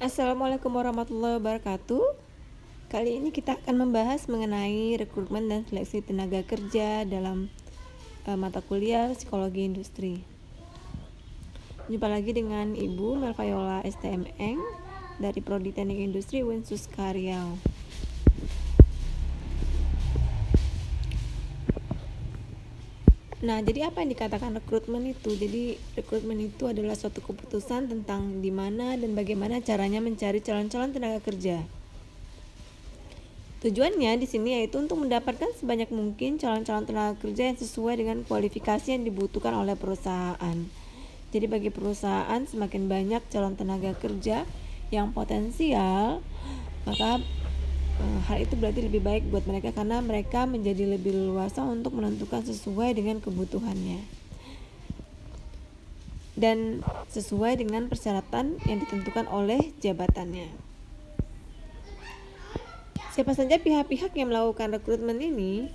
Assalamualaikum warahmatullahi wabarakatuh. Kali ini kita akan membahas mengenai rekrutmen dan seleksi tenaga kerja dalam mata kuliah Psikologi Industri. Jumpa lagi dengan Ibu Melvayola STMN dari Prodi Teknik Industri Unsus Riau. Nah, jadi apa yang dikatakan rekrutmen itu? Jadi rekrutmen itu adalah suatu keputusan tentang di mana dan bagaimana caranya mencari calon-calon tenaga kerja. Tujuannya di sini yaitu untuk mendapatkan sebanyak mungkin calon-calon tenaga kerja yang sesuai dengan kualifikasi yang dibutuhkan oleh perusahaan. Jadi bagi perusahaan semakin banyak calon tenaga kerja yang potensial, maka hal itu berarti lebih baik buat mereka karena mereka menjadi lebih leluasa untuk menentukan sesuai dengan kebutuhannya dan sesuai dengan persyaratan yang ditentukan oleh jabatannya. Siapa saja pihak-pihak yang melakukan rekrutmen ini?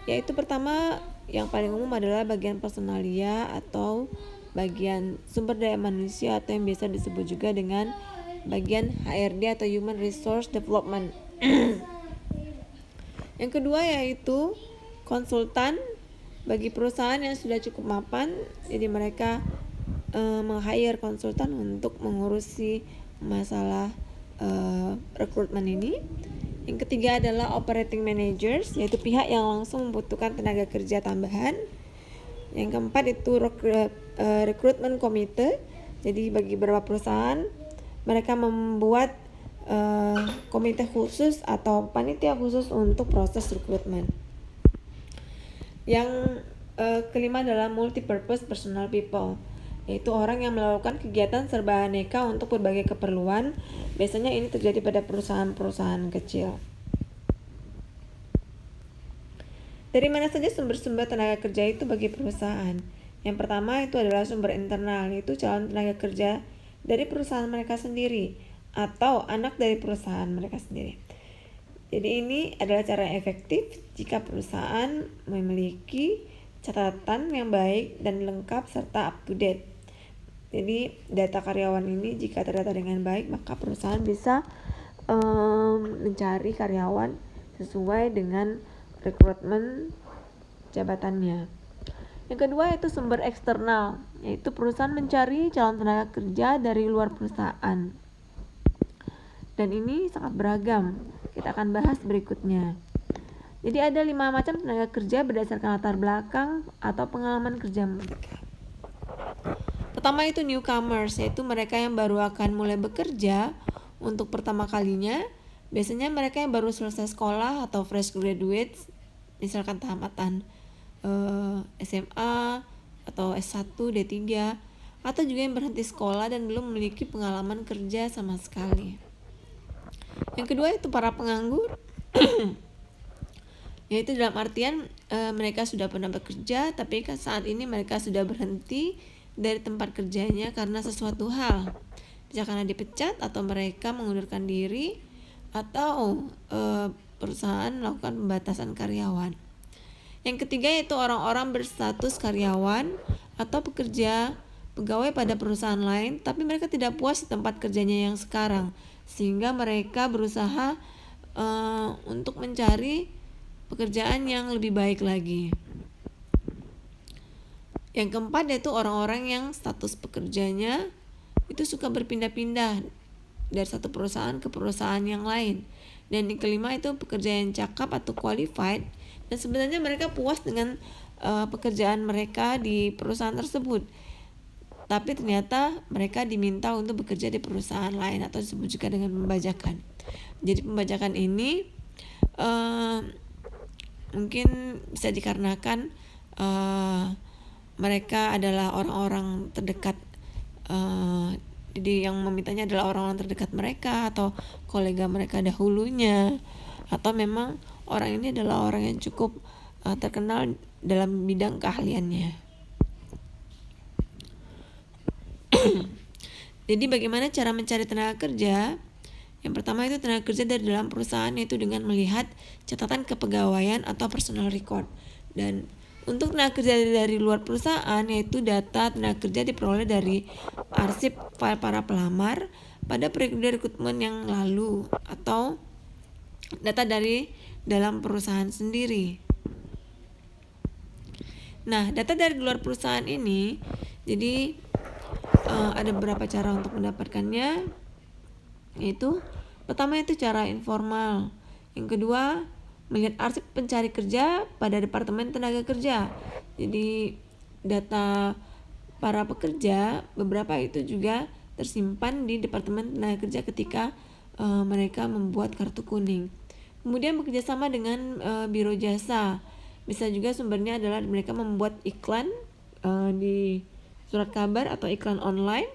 Yaitu pertama, yang paling umum adalah bagian personalia atau bagian sumber daya manusia atau yang biasa disebut juga dengan bagian HRD atau Human Resource Development. Yang kedua yaitu konsultan bagi perusahaan yang sudah cukup mapan, jadi mereka meng-hire konsultan untuk mengurusi masalah rekrutmen ini. Yang ketiga adalah operating managers, yaitu pihak yang langsung membutuhkan tenaga kerja tambahan. Yang keempat itu recruitment committee, jadi bagi beberapa perusahaan mereka membuat komite khusus atau panitia khusus untuk proses rekrutmen. Yang kelima adalah multi-purpose personal people, yaitu orang yang melakukan kegiatan serba aneka untuk berbagai keperluan. Biasanya ini terjadi pada perusahaan-perusahaan kecil. Dari mana saja sumber-sumber tenaga kerja itu bagi perusahaan? Yang pertama itu adalah sumber internal, yaitu calon tenaga kerja dari perusahaan mereka sendiri atau anak dari perusahaan mereka sendiri. Jadi ini adalah cara efektif jika perusahaan memiliki catatan yang baik dan lengkap serta up to date. Jadi data karyawan ini jika terdata dengan baik, maka perusahaan bisa mencari karyawan sesuai dengan rekrutmen jabatannya. Yang kedua itu sumber eksternal, yaitu perusahaan mencari calon tenaga kerja dari luar perusahaan. Dan ini sangat beragam. Kita akan bahas berikutnya. Jadi ada 5 macam tenaga kerja berdasarkan latar belakang atau pengalaman kerja mereka. Pertama itu newcomers, yaitu mereka yang baru akan mulai bekerja untuk pertama kalinya. Biasanya mereka yang baru selesai sekolah atau fresh graduates, misalkan tamatan SMA atau S1, D3, atau juga yang berhenti sekolah dan belum memiliki pengalaman kerja sama sekali. Yang kedua itu para penganggur, yaitu dalam artian mereka sudah pernah bekerja tapi saat ini mereka sudah berhenti dari tempat kerjanya karena sesuatu hal, bisa karena dipecat atau mereka mengundurkan diri atau perusahaan melakukan pembatasan karyawan. Yang ketiga yaitu orang-orang berstatus karyawan atau pegawai pada perusahaan lain tapi mereka tidak puas di tempat kerjanya yang sekarang, sehingga mereka berusaha untuk mencari pekerjaan yang lebih baik lagi. Yang keempat yaitu orang-orang yang status pekerjanya itu suka berpindah-pindah dari satu perusahaan ke perusahaan yang lain. Dan yang kelima itu pekerja yang cakap atau qualified, dan sebenarnya mereka puas dengan pekerjaan mereka di perusahaan tersebut, tapi ternyata mereka diminta untuk bekerja di perusahaan lain atau disebut juga dengan pembajakan. Jadi pembajakan ini mungkin bisa dikarenakan mereka adalah orang-orang terdekat, jadi yang memintanya adalah orang-orang terdekat mereka atau kolega mereka dahulunya, atau memang orang ini adalah orang yang cukup terkenal dalam bidang keahliannya. Jadi bagaimana cara mencari tenaga kerja? Yang pertama itu tenaga kerja dari dalam perusahaan, yaitu dengan melihat catatan kepegawaian atau personal record. Dan untuk tenaga kerja dari luar perusahaan, yaitu data tenaga kerja diperoleh dari arsip file para pelamar pada periode rekrutmen yang lalu atau data dari dalam perusahaan sendiri. Nah, data dari luar perusahaan ini, jadi ada beberapa cara untuk mendapatkannya, yaitu pertama itu cara informal, yang kedua melihat arsip pencari kerja pada Departemen Tenaga Kerja. Jadi data para pekerja beberapa itu juga tersimpan di Departemen Tenaga Kerja ketika mereka membuat kartu kuning. Kemudian bekerjasama dengan biro jasa. Bisa juga sumbernya adalah mereka membuat iklan di surat kabar atau iklan online,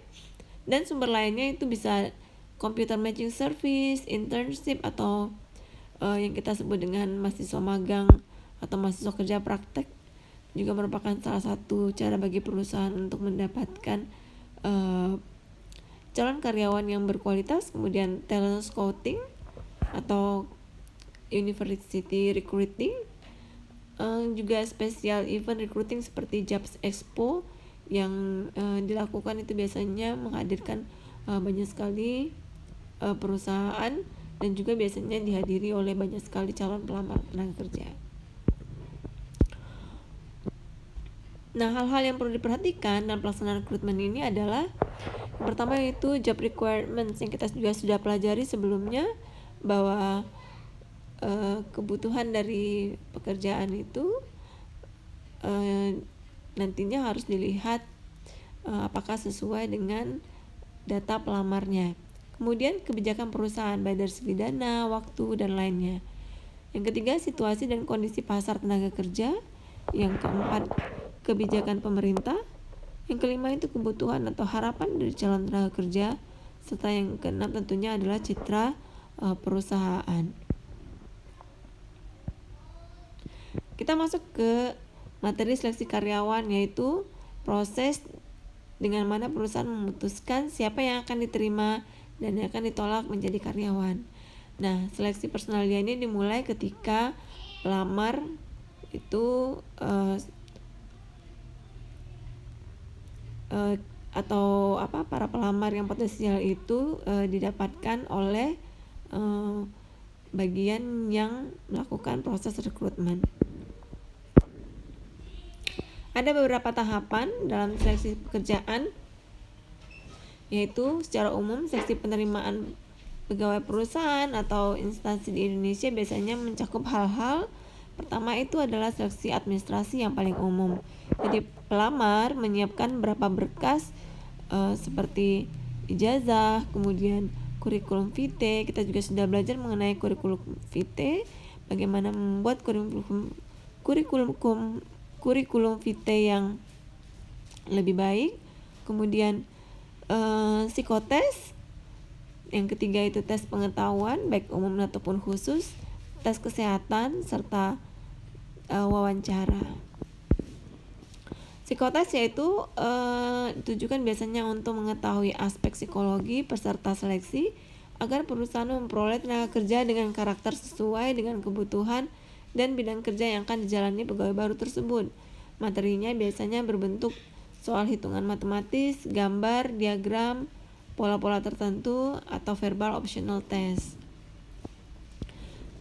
dan sumber lainnya itu bisa computer matching service, internship, atau yang kita sebut dengan mahasiswa magang atau mahasiswa kerja praktek juga merupakan salah satu cara bagi perusahaan untuk mendapatkan calon karyawan yang berkualitas. Kemudian talent scouting atau university recruiting, juga special event recruiting seperti Jobs Expo yang dilakukan itu biasanya menghadirkan banyak sekali perusahaan dan juga biasanya dihadiri oleh banyak sekali calon pelamar tenaga kerja. Nah, hal-hal yang perlu diperhatikan dalam pelaksanaan rekrutmen ini adalah yang pertama yaitu job requirements, yang kita juga sudah pelajari sebelumnya bahwa kebutuhan dari pekerjaan itu nantinya harus dilihat apakah sesuai dengan data pelamarnya. Kemudian kebijakan perusahaan baik dari segi dana, waktu, dan lainnya. Yang ketiga, situasi dan kondisi pasar tenaga kerja. Yang keempat, kebijakan pemerintah. Yang kelima itu kebutuhan atau harapan dari calon tenaga kerja. Serta yang keenam tentunya adalah citra perusahaan. Kita masuk ke materi seleksi karyawan, yaitu proses dengan mana perusahaan memutuskan siapa yang akan diterima dan yang akan ditolak menjadi karyawan. Nah, seleksi personalia ini dimulai ketika pelamar itu para pelamar yang potensial itu didapatkan oleh bagian yang melakukan proses rekrutmen. Ada beberapa tahapan dalam seleksi pekerjaan, yaitu secara umum seleksi penerimaan pegawai perusahaan atau instansi di Indonesia biasanya mencakup hal-hal. Pertama itu adalah seleksi administrasi yang paling umum. Jadi pelamar menyiapkan beberapa berkas seperti ijazah, kemudian kurikulum vitae. Kita juga sudah belajar mengenai kurikulum vitae, bagaimana membuat kurikulum vitae yang lebih baik. Kemudian psikotes. Yang ketiga itu tes pengetahuan baik umum ataupun khusus, tes kesehatan, serta wawancara. Psikotes yaitu ditujukan biasanya untuk mengetahui aspek psikologi peserta seleksi agar perusahaan memperoleh tenaga kerja dengan karakter sesuai dengan kebutuhan dan bidang kerja yang akan dijalani pegawai baru tersebut. Materinya biasanya berbentuk soal hitungan matematis, gambar, diagram, pola-pola tertentu, atau verbal optional test.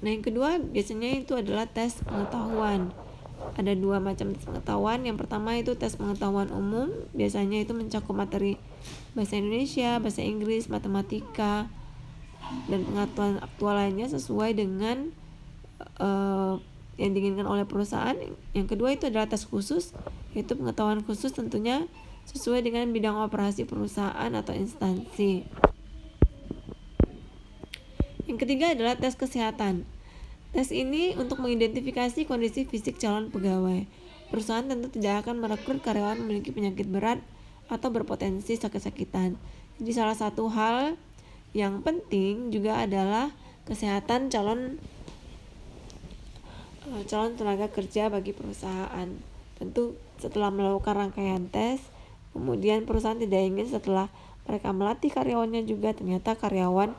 Nah, yang kedua biasanya itu adalah tes pengetahuan. Ada dua macam tes pengetahuan. Yang pertama itu tes pengetahuan umum, biasanya itu mencakup materi bahasa Indonesia, bahasa Inggris, matematika, dan pengetahuan aktual lainnya sesuai dengan yang diinginkan oleh perusahaan. Yang kedua itu adalah tes khusus, yaitu pengetahuan khusus tentunya sesuai dengan bidang operasi perusahaan atau instansi. Yang ketiga adalah tes kesehatan. Tes ini untuk mengidentifikasi kondisi fisik calon pegawai. Perusahaan tentu tidak akan merekrut karyawan memiliki penyakit berat atau berpotensi sakit-sakitan. Jadi salah satu hal yang penting juga adalah kesehatan calon tenaga kerja bagi perusahaan. Tentu setelah melakukan rangkaian tes, kemudian perusahaan tidak ingin setelah mereka melatih karyawannya juga ternyata karyawan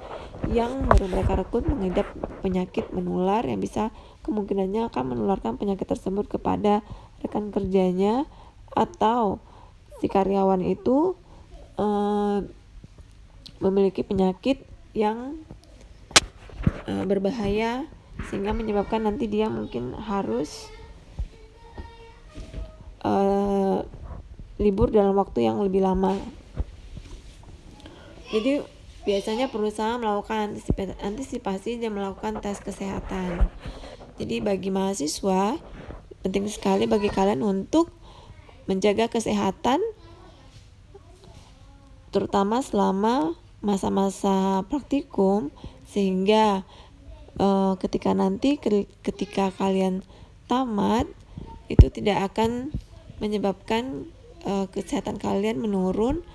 yang baru mereka rekrut mengidap penyakit menular yang bisa kemungkinannya akan menularkan penyakit tersebut kepada rekan kerjanya, atau si karyawan itu memiliki penyakit yang berbahaya sehingga menyebabkan nanti dia mungkin harus libur dalam waktu yang lebih lama. Jadi biasanya perusahaan melakukan antisipasi dan melakukan tes kesehatan. Jadi bagi mahasiswa penting sekali bagi kalian untuk menjaga kesehatan, terutama selama masa-masa praktikum, sehingga ketika kalian tamat itu tidak akan menyebabkan kesehatan kalian menurun,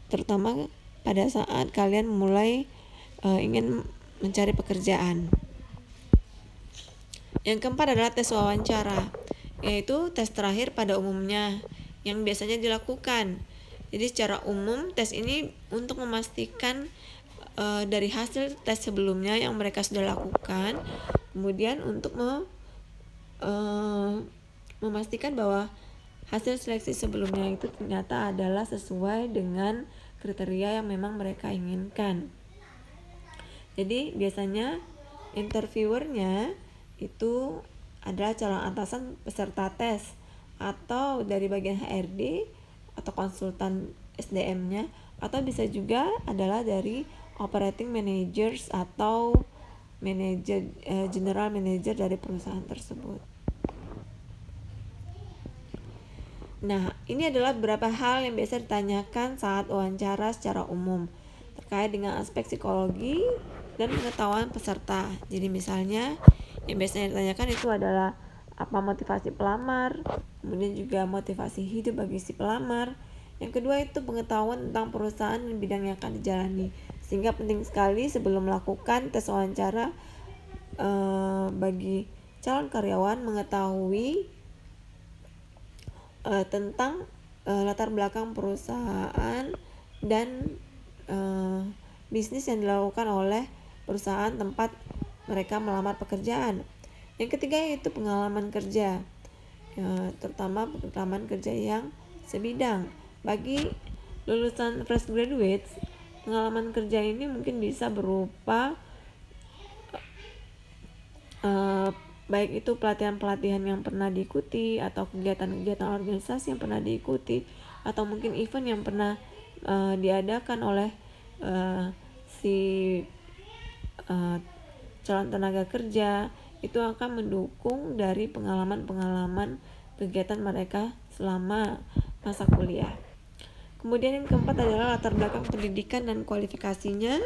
terutama pada saat kalian mulai ingin mencari pekerjaan. Yang keempat adalah tes wawancara, yaitu tes terakhir pada umumnya yang biasanya dilakukan. Jadi secara umum tes ini untuk memastikan dari hasil tes sebelumnya yang mereka sudah lakukan, kemudian untuk memastikan bahwa hasil seleksi sebelumnya itu ternyata adalah sesuai dengan kriteria yang memang mereka inginkan. Jadi biasanya interviewernya itu adalah calon atasan peserta tes atau dari bagian HRD atau konsultan SDM-nya, atau bisa juga adalah dari operating managers atau general manager dari perusahaan tersebut. Nah, ini adalah beberapa hal yang biasa ditanyakan saat wawancara secara umum terkait dengan aspek psikologi dan pengetahuan peserta. Jadi misalnya yang biasanya ditanyakan itu adalah apa motivasi pelamar, kemudian juga motivasi hidup bagi si pelamar. Yang kedua itu pengetahuan tentang perusahaan dan bidang yang akan dijalani. Sehingga penting sekali sebelum melakukan tes wawancara bagi calon karyawan mengetahui tentang latar belakang perusahaan dan bisnis yang dilakukan oleh perusahaan tempat mereka melamar pekerjaan. Yang ketiga yaitu pengalaman kerja, terutama pengalaman kerja yang sebidang. Bagi lulusan fresh graduates, pengalaman kerja ini mungkin bisa berupa baik itu pelatihan-pelatihan yang pernah diikuti, atau kegiatan-kegiatan organisasi yang pernah diikuti, atau mungkin event yang pernah diadakan oleh si calon tenaga kerja. Itu akan mendukung dari pengalaman-pengalaman kegiatan mereka selama masa kuliah. Kemudian yang keempat adalah latar belakang pendidikan dan kualifikasinya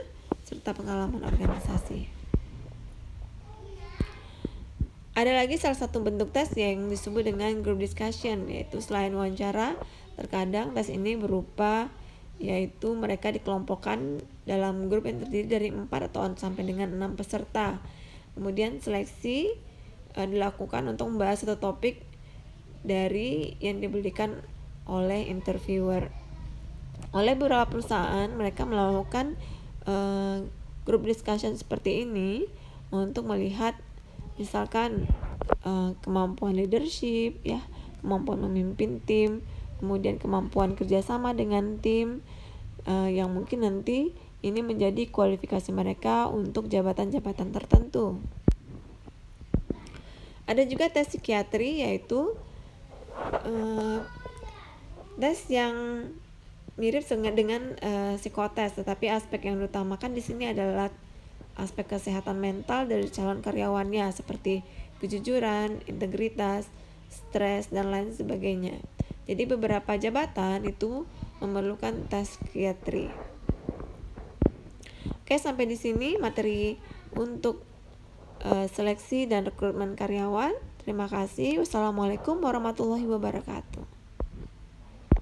serta pengalaman organisasi. Ada lagi salah satu bentuk tes yang disebut dengan group discussion, yaitu selain wawancara, terkadang tes ini berupa yaitu mereka dikelompokkan dalam grup yang terdiri dari 4 atau sampai dengan 6 peserta. Kemudian seleksi dilakukan untuk membahas satu topik dari yang diberikan oleh interviewer. Oleh beberapa perusahaan, mereka melakukan group discussion seperti ini untuk melihat misalkan kemampuan leadership, ya, kemampuan memimpin tim, kemudian kemampuan kerjasama dengan tim, yang mungkin nanti ini menjadi kualifikasi mereka untuk jabatan-jabatan tertentu. Ada juga tes psikiatri, yaitu tes yang mirip dengan psikotes, tetapi aspek yang diutamakan di sini adalah aspek kesehatan mental dari calon karyawannya, seperti kejujuran, integritas, stres, dan lain sebagainya. Jadi beberapa jabatan itu memerlukan tes psikiatri. Oke, sampai di sini materi untuk seleksi dan rekrutmen karyawan. Terima kasih. Wassalamualaikum warahmatullahi wabarakatuh.